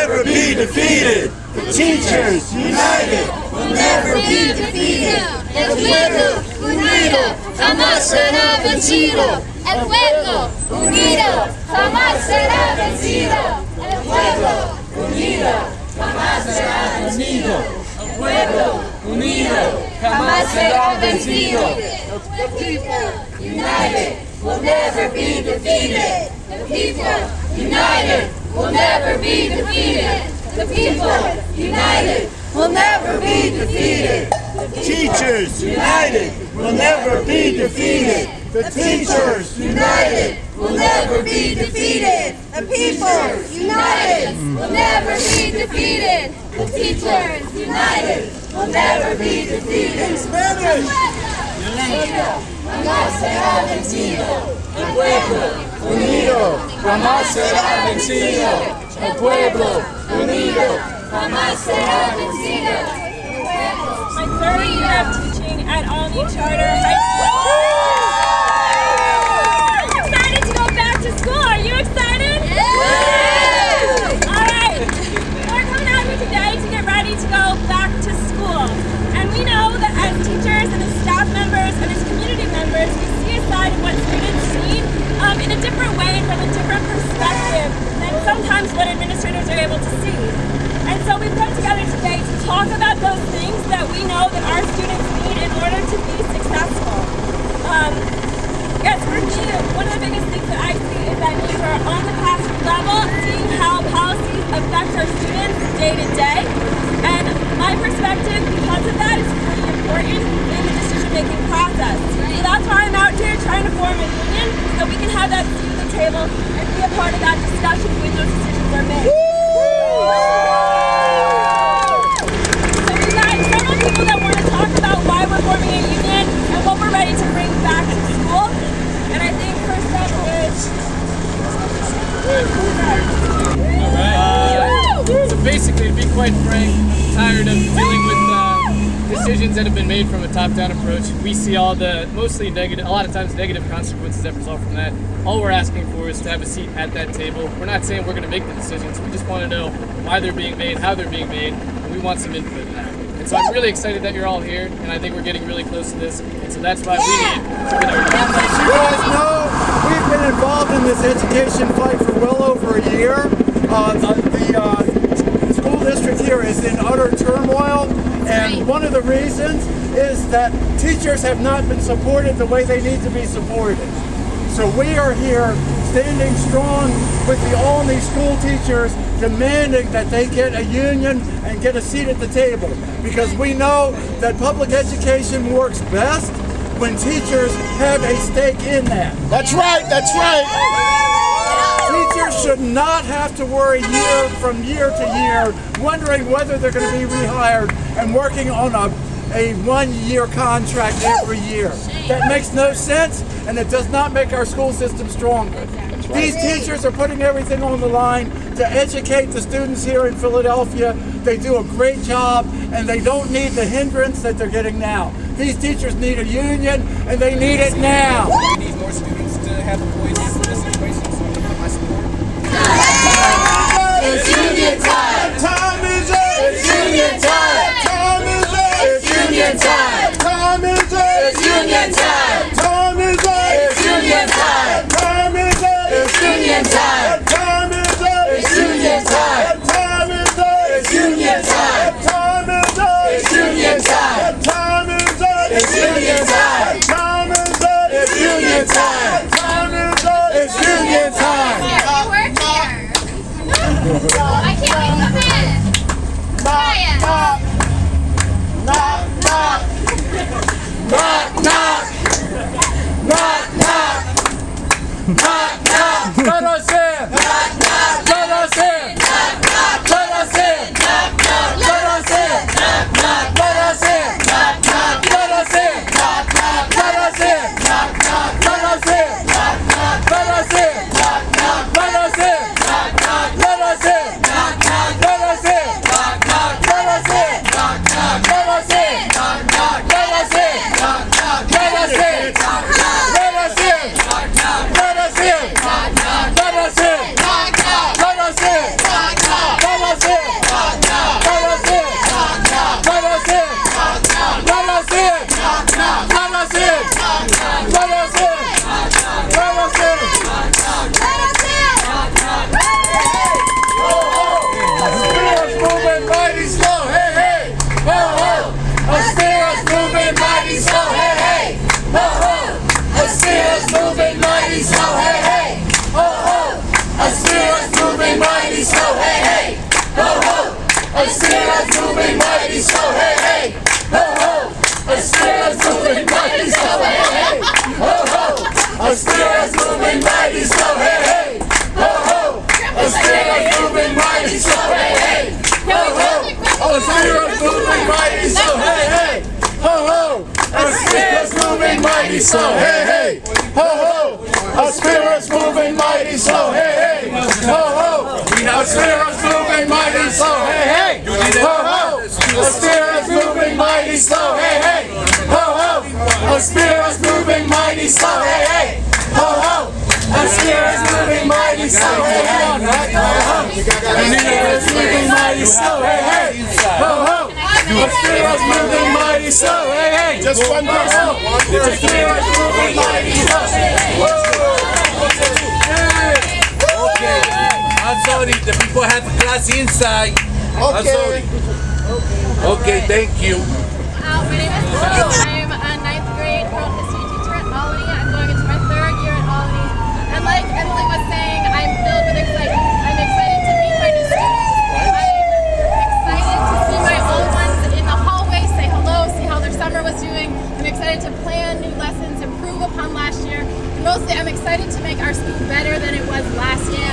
never be defeated. The teachers united will never be defeated. El pueblo unido jamás será vencido. El pueblo unido jamás será vencido. El pueblo unido jamás será vencido. El pueblo unido jamás será vencido. The people united will never be defeated. The people united will never be defeated. The people united will never be defeated. Teachers united will never be defeated. The teachers united will never be defeated. The people united will never be defeated. The teachers united will never be defeated. in Spanish. Jamás será vencido. El pueblo Unido jamás será vencido. El pueblo unido jamás será vencido. My third year of teaching at Olney Charter High School. I'm excited to go back to school. Are you excited? All right. We're coming out here today to get ready to go back to school. And we know that as teachers and as staff members and as community members, we see a side of what students need in a different way and from a different perspective than sometimes what administrators are able to see. And so we've come together today to talk about those things that we know that our students need in order to be successful. Yes, for me, one of the biggest things that I see is that we are on the classroom level, seeing how policies affect our students day to day. And my perspective, because of that, is really important in the decision-making process. So that's why I'm out here trying to form a union so we can have that seat at the table and be a part of that discussion when those decisions are made. So we've got several people that want to talk about why we're forming a union and what we're ready to bring back to school. And I think first up is... So basically, to be quite frank, I'm tired of dealing with decisions that have been made from a top-down approach. We see all the mostly negative, a lot of times negative consequences that result from that. All we're asking for is to have a seat at that table. We're not saying we're going to make the decisions. We just want to know why they're being made, how they're being made, and we want some input in that. And so I'm really excited that you're all here, and I think we're getting really close to this. And so that's why we need to get our... As you guys know, we've been involved in this education fight for well over a year. The school district here is in utter turmoil, and one of the reasons is that teachers have not been supported the way they need to be supported. So we are here standing strong with the Olney school teachers, demanding that they get a union and get a seat at the table, because we know that public education works best when teachers have a stake in that. That's right, that's right. Teachers should not have to worry from year to year, wondering whether they're going to be rehired and working on a one-year contract every year. That makes no sense, and it does not make our school system stronger. These teachers are putting everything on the line to educate the students here in Philadelphia. They do a great job, and they don't need the hindrance that they're getting now. These teachers need a union, and they need it now. We need more students to have a voice in this situation, so I'm going to put my support. It's union time! Time is it! It's union time! Time is it! It's union time! Time is it! It's union time! Time is it! It's union time! Time is it! It's union time! Time is it! It's union time! Time is it! It's union time! Time is it! It's union time! Time is it! It's union time! Time is it! It's union time! Time is it! It's union time! You work here. I can't wait to come in. Ryan. Knock, knock, Knock, knock! Knock, knock! Knock, knock! let us in! Knock, knock! Let us in! Knock, knock! Let us in! Knock, knock! Let us in! Knock, knock! Let us in! Knock, knock! Let us in! Knock, knock! Let us in! Knock, knock! Let us in! Knock, knock! Let us in! Knock, knock! Let us in! Knock, knock! Let us in! Knock, knock! Let us in! Knock, knock! Let us in! Knock, knock! Let us in! Knock, knock! Let us in! Knock, knock! Let us in! Knock, knock! Let us in! Knock, knock! Let us in! moving mighty, so hey, hey, ho, ho. Our spirit's moving mighty, so hey, hey, ho, ho. Our spirit's moving mighty, so hey, hey, ho, ho. Our spirit's moving mighty, so hey, hey, ho, ho. Our spirit's moving mighty, so hey, hey, ho, ho. Our spirit's moving mighty, so hey, hey, ho, ho. Our spirit's moving mighty, so hey, hey, ho, ho. Our spirit's moving mighty, so hey, hey, ho, ho. Our spirit's moving mighty, so hey, hey, ho, ho. Our spirit's moving mighty, so hey, hey, ho, ho. Our spirit's moving mighty, so hey, hey, ho, ho. Our spirit's moving mighty, so hey, hey, ho, ho. Our spirit's moving mighty, so hey, hey, ho, ho. Our spirit's moving mighty, so hey, hey, ho, ho. Our spirit's moving mighty, so hey, hey. Just one person. Our spirit's moving mighty, so hey, hey. Okay, I'm sorry, the people have class inside. I'm sorry. Okay, thank you. My name is Paul. I'm a 9th grade world history teacher at Olney. I'm going into my 3rd year at Olney. And like Emily was saying, I'm filled with excitement. I'm excited to meet my new students. I'm excited to see my old ones in the hallway, say hello, see how their summer was doing. I'm excited to plan new lessons, improve upon last year. And mostly, I'm excited to make our school better than it was last year.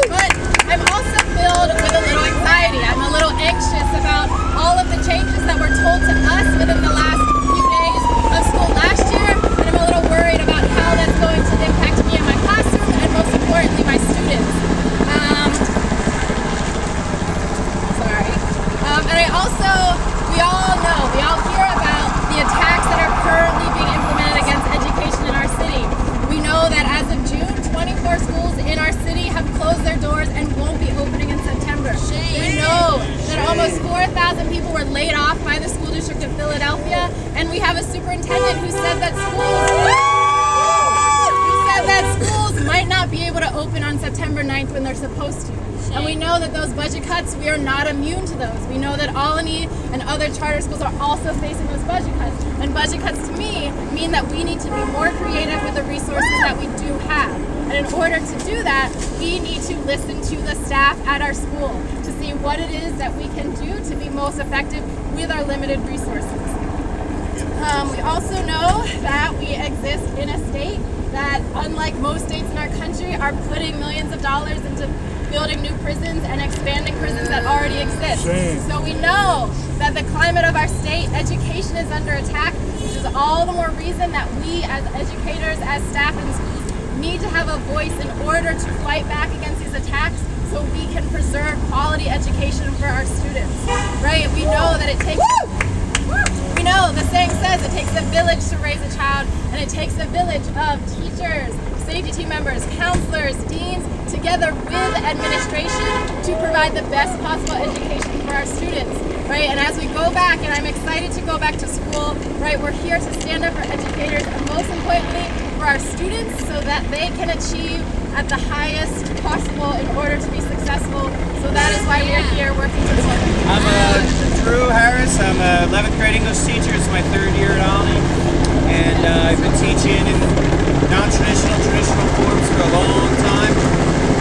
But I'm also filled with a little anxiety. I'm a little anxious about all of the changes that were told to us within the last few days of school last year, and I'm a little worried about how that's going to impact me in my classroom and most importantly my students. And I also, we all hear about the attacks that are currently being implemented against education in our city. We know that as of June, 24 schools in our city have closed their doors and won't be opening in September. We know that almost 4,000 people were laid off by the school district of Philadelphia, and we have a superintendent who said that schools might not be able to open on September 9th when they're supposed to. And we know that those budget cuts, we are not immune to those. We know that Olney and other charter schools are also facing those budget cuts. And budget cuts to me mean that we need to be more creative with the resources that we do have. And in order to do that, we need to listen to the staff at our school to see what it is that we can do to be most effective with our limited resources. We also know that we exist in a state that, unlike most states in our country, are putting millions of dollars into building new prisons and expanding prisons that already exist. So we know that the climate of our state, education is under attack, which is all the more reason that we as educators, as staff in schools, need to have a voice in order to fight back against these attacks so we can preserve quality education for our students. Right? We know that it takes... We know the saying says it takes a village to raise a child, and it takes a village of teachers, safety team members, counselors, deans, together with administration to provide the best possible education for our students, right? And as we go back, and I'm excited to go back to school, right, we're here to stand up for educators, and most importantly, for our students so that they can achieve at the highest possible in order to be successful. So that is why we're here working together. I'm Drew Harris. I'm an 11th grade English teacher. It's my 3rd year at Olney. And I've been teaching in non-traditional, traditional forms for a long time.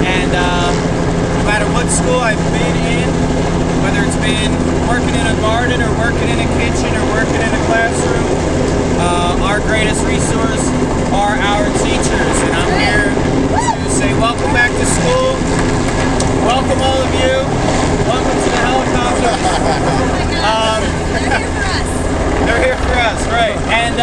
And no matter what school I've been in, whether it's been working in a garden or working in a kitchen or working in a classroom, our greatest resource are our teachers. And I'm here to say welcome back to school. Welcome all of you. Welcome to the helicopter. They're here for us. They're here for us, right. And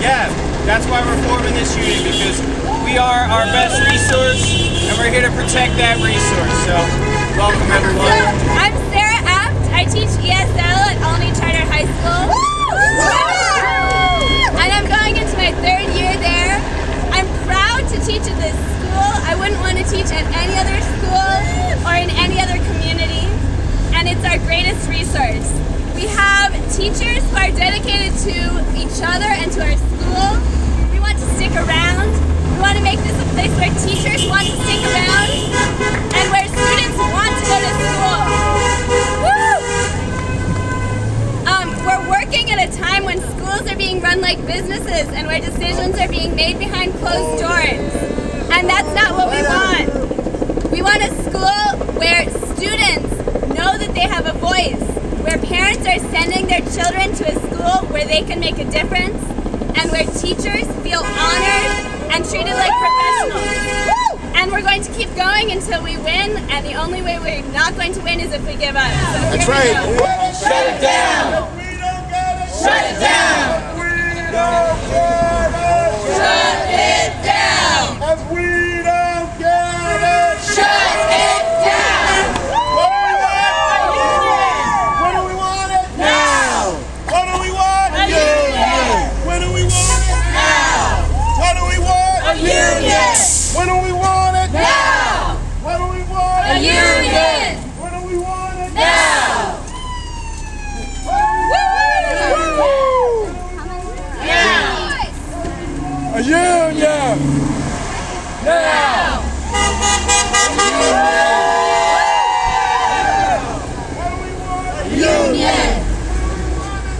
yeah, that's why we're forming this unit, because we are our best resource and we're here to protect that resource. So welcome everyone. I'm Sarah Apt. I teach ESL at Olney Charter High School. And I'm going into my 3rd year there. I'm proud to teach at this school. I wouldn't want to teach at any other school or in any other community. And it's our greatest resource. We have teachers who are dedicated to each other and to our school. We want to stick around. We want to make this a place where teachers want to stick around and where students want to go to school. Woo! We're working at a time when like businesses and where decisions are being made behind closed doors. And that's not what we want. We want a school where students know that they have a voice, where parents are sending their children to a school where they can make a difference, and where teachers feel honored and treated like professionals. And we're going to keep going until we win, and the only way we're not going to win is if we give up. So That's here we right. go. Shut it down. Shut it down. Shut it down. If we don't get it, Shut it down. what do we want? What do we want it? Now. What do we want? A union. When do we want it? Now. What do we want? A union. When do we want it? Now. What do we want A it? union. When do we want it? Now. A union! Now. Union.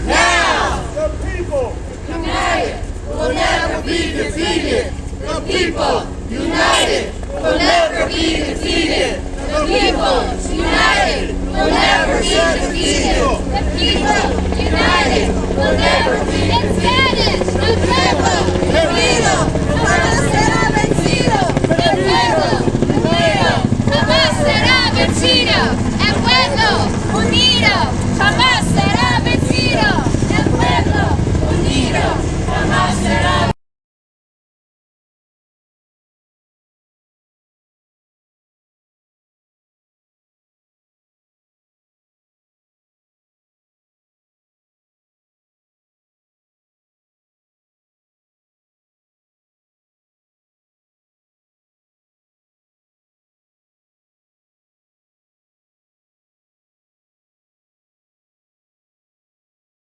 Now. The people! United will never be defeated. The people united will never be defeated. The people united will never be defeated. The people united will never be in Spanish.